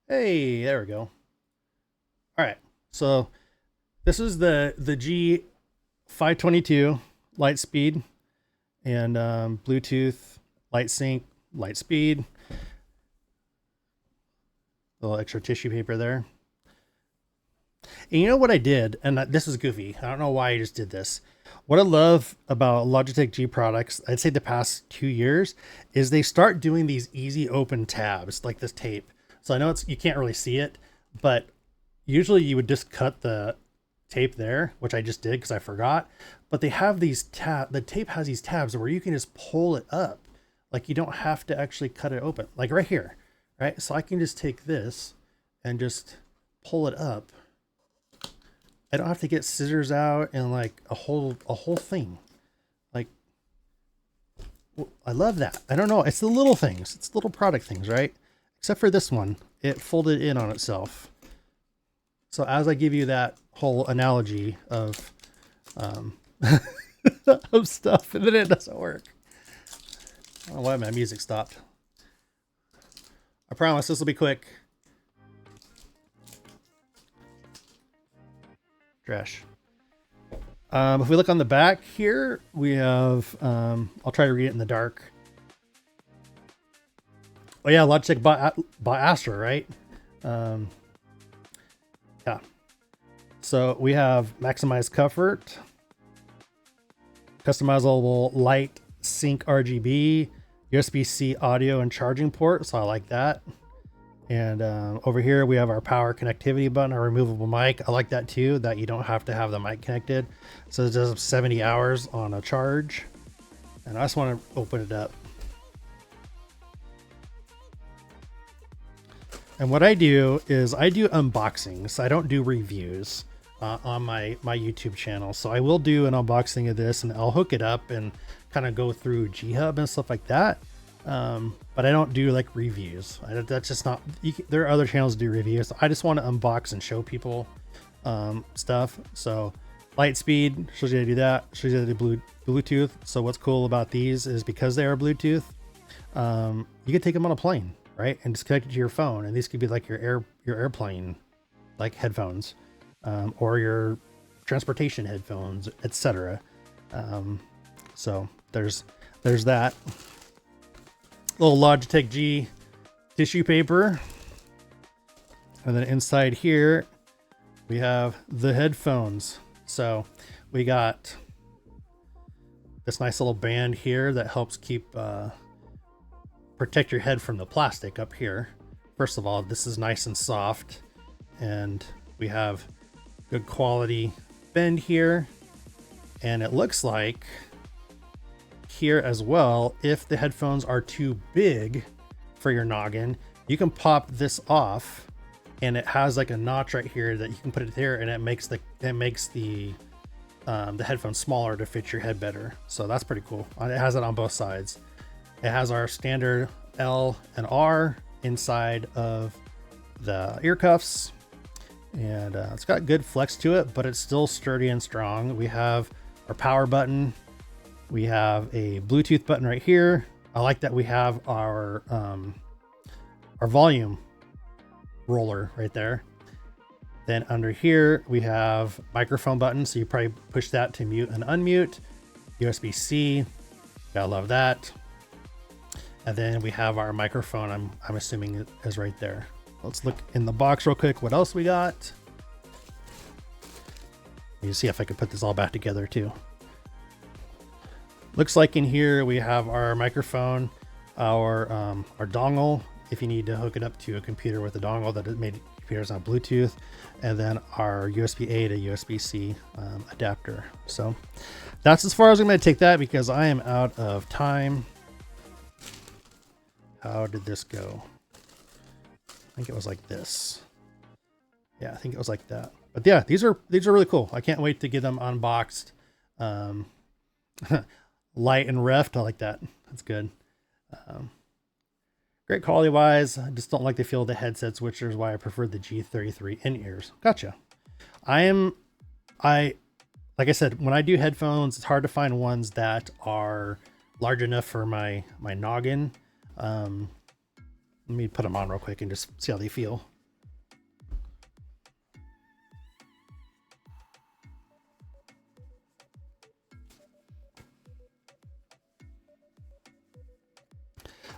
Hey, there we go. All right. So this is the G522 light speed and Bluetooth, light sync, light speed. A little extra tissue paper there. And you know what I did? And this is goofy. I don't know why I just did this. What I love about Logitech G products, I'd say the past 2 years, is they start doing these easy open tabs like this tape. So I know you can't really see it, but usually you would just cut the tape there, which I just did because I forgot. But they have these the tape has these tabs where you can just pull it up. Like you don't have to actually cut it open. Like right here, right? So I can just take this and just pull it up. I don't have to get scissors out and like a whole thing. Like I love that. I don't know. It's the little things. It's little product things, right? Except for this one, it folded in on itself. So as I give you that whole analogy of of stuff, and then it doesn't work. I don't know why my music stopped. I promise this will be quick. Trash. If we look on the back here, we have, I'll try to read it in the dark. Oh yeah, Logitech bought Astra, right? Yeah. So we have maximized comfort, customizable light sync RGB, USB-C audio and charging port. So I like that. And over here we have our power connectivity button, our removable mic. I like that too, that you don't have to have the mic connected. So it does 70 hours on a charge. And I just want to open it up. And what I do is I do unboxings. I don't do reviews on my YouTube channel. So I will do an unboxing of this and I'll hook it up and kind of go through G-Hub and stuff like that. But I don't do like reviews. That's just not, there are other channels that do reviews. I just want to unbox and show people stuff. So light speed shows you how to do that, shows you how to do Bluetooth. So what's cool about these is because they are Bluetooth, you can take them on a plane, right? And just connect it to your phone. And these could be like your airplane, like headphones, or your transportation headphones, etc. So there's that. Little Logitech G tissue paper. And then inside here, we have the headphones. So we got this nice little band here that helps keep, protect your head from the plastic up here. First of all, this is nice and soft. And we have good quality bend here. And it looks like here as well, if the headphones are too big for your noggin, you can pop this off and it has like a notch right here that you can put it there, and it makes the headphones smaller to fit your head better. So that's pretty cool. It has it on both sides. It has our standard L and R inside of the ear cuffs, and it's got good flex to it, but it's still sturdy and strong. We have our power button. We have a Bluetooth button right here. I like that we have our volume roller right there. Then under here, we have microphone button. So you probably push that to mute and unmute. USB-C, gotta love that. And then we have our microphone. I'm assuming it is right there. Let's look in the box real quick. What else we got? You see if I could put this all back together too. Looks like in here we have our microphone, our dongle, if you need to hook it up to a computer with a dongle that it made computers on Bluetooth, and then our USB-A to USB-C adapter. So that's as far as I'm going to take that because I am out of time. How did this go? I think it was like this. Yeah, I think it was like that. But yeah, these are really cool. I can't wait to get them unboxed. Light and reft, I like that. That's good. Great quality wise. I just don't like the feel of the headsets, which is why I prefer the G33 in-ears. Gotcha. Like I said, when I do headphones, it's hard to find ones that are large enough for my noggin. Let me put them on real quick and just see how they feel.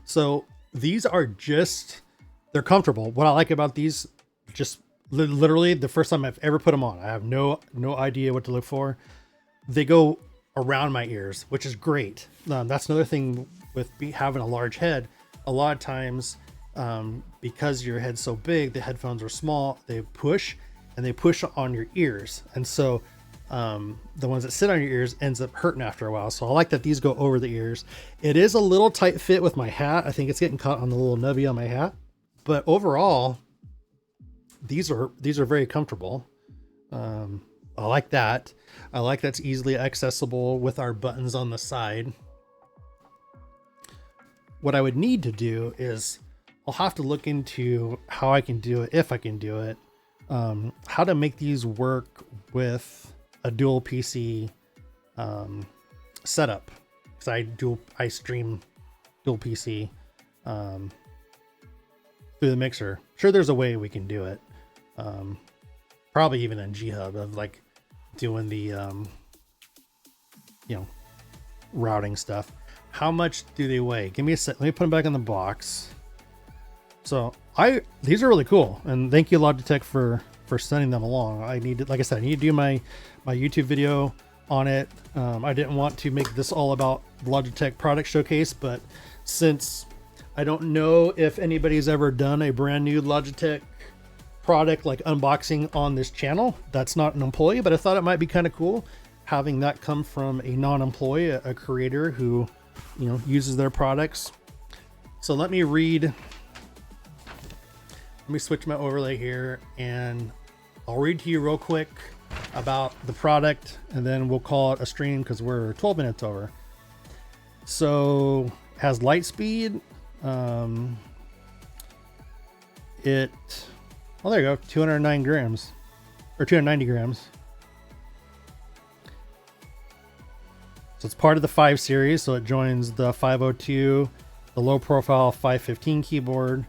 So these are just, they're comfortable. What I like about these, just literally the first time I've ever put them on, I have no idea what to look for. They go around my ears, which is great. That's another thing with having a large head. A lot of times, because your head's so big, the headphones are small, they push on your ears. And so the ones that sit on your ears ends up hurting after a while. So I like that these go over the ears. It is a little tight fit with my hat. I think it's getting caught on the little nubby on my hat, but overall, these are very comfortable. I like that. I like that's easily accessible with our buttons on the side. What I would need to do is I'll have to look into how I can do it, if I can do it, how to make these work with a dual PC setup, because I stream dual PC through the mixer. Sure, there's a way we can do it, probably even in G-Hub, of like doing the routing stuff. How much do they weigh? Give me a sec. Let me put them back in the box. So these are really cool, and thank you Logitech for sending them along. I need to, like I said, I need to do my YouTube video on it. I didn't want to make this all about Logitech product showcase, but since I don't know if anybody's ever done a brand new Logitech product like unboxing on this channel that's not an employee, but I thought it might be kind of cool having that come from a non-employee, a creator who uses their products. So let me switch my overlay here, and I'll read to you real quick about the product, and then we'll call it a stream because we're 12 minutes over. So it has light speed. Oh, there you go, 209 grams or 290 grams. So it's part of the 5 series. So it joins the 502, the low profile 515 keyboard.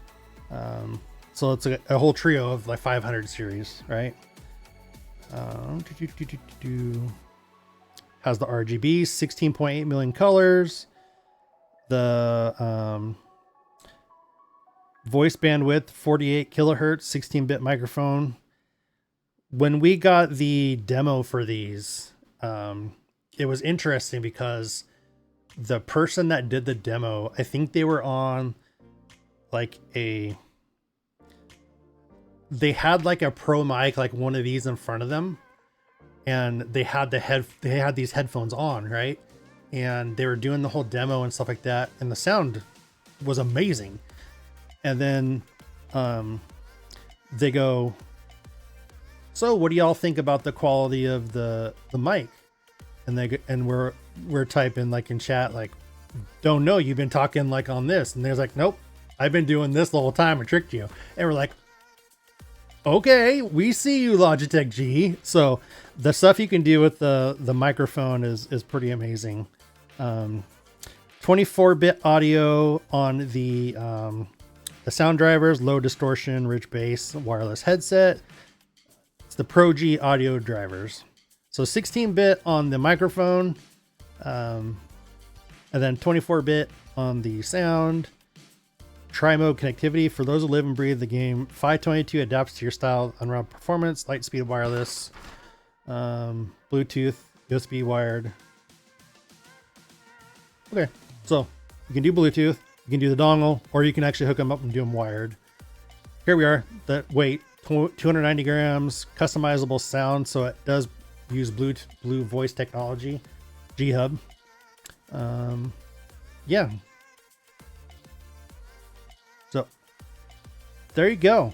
So it's a whole trio of like 500 series, right? Has the RGB, 16.8 million colors. The voice bandwidth, 48 kilohertz, 16-bit microphone. When we got the demo for these, it was interesting because the person that did the demo, I think they were on like they had like a pro mic, like one of these in front of them, and they had these headphones on, right? And they were doing the whole demo and stuff like that, and the sound was amazing. And then they go, so what do y'all think about the quality of the mic? And we're typing like in chat, like, don't know, you've been talking like on this. And they're like, nope, I've been doing this the whole time. I tricked you. And we're like, okay, we see you, Logitech G. So the stuff you can do with the microphone is pretty amazing. 24-bit audio on the sound drivers, low distortion, rich bass, wireless headset. It's the Pro G audio drivers. So 16-bit on the microphone, and then 24-bit on the sound. Tri-mode connectivity for those who live and breathe the game. 522 adapts to your style, unround performance, light speed wireless, Bluetooth, USB wired. Okay, so you can do Bluetooth, you can do the dongle, or you can actually hook them up and do them wired. Here we are. That weight, 290 grams, customizable sound, so it does use blue voice technology, G-Hub. Yeah. So there you go.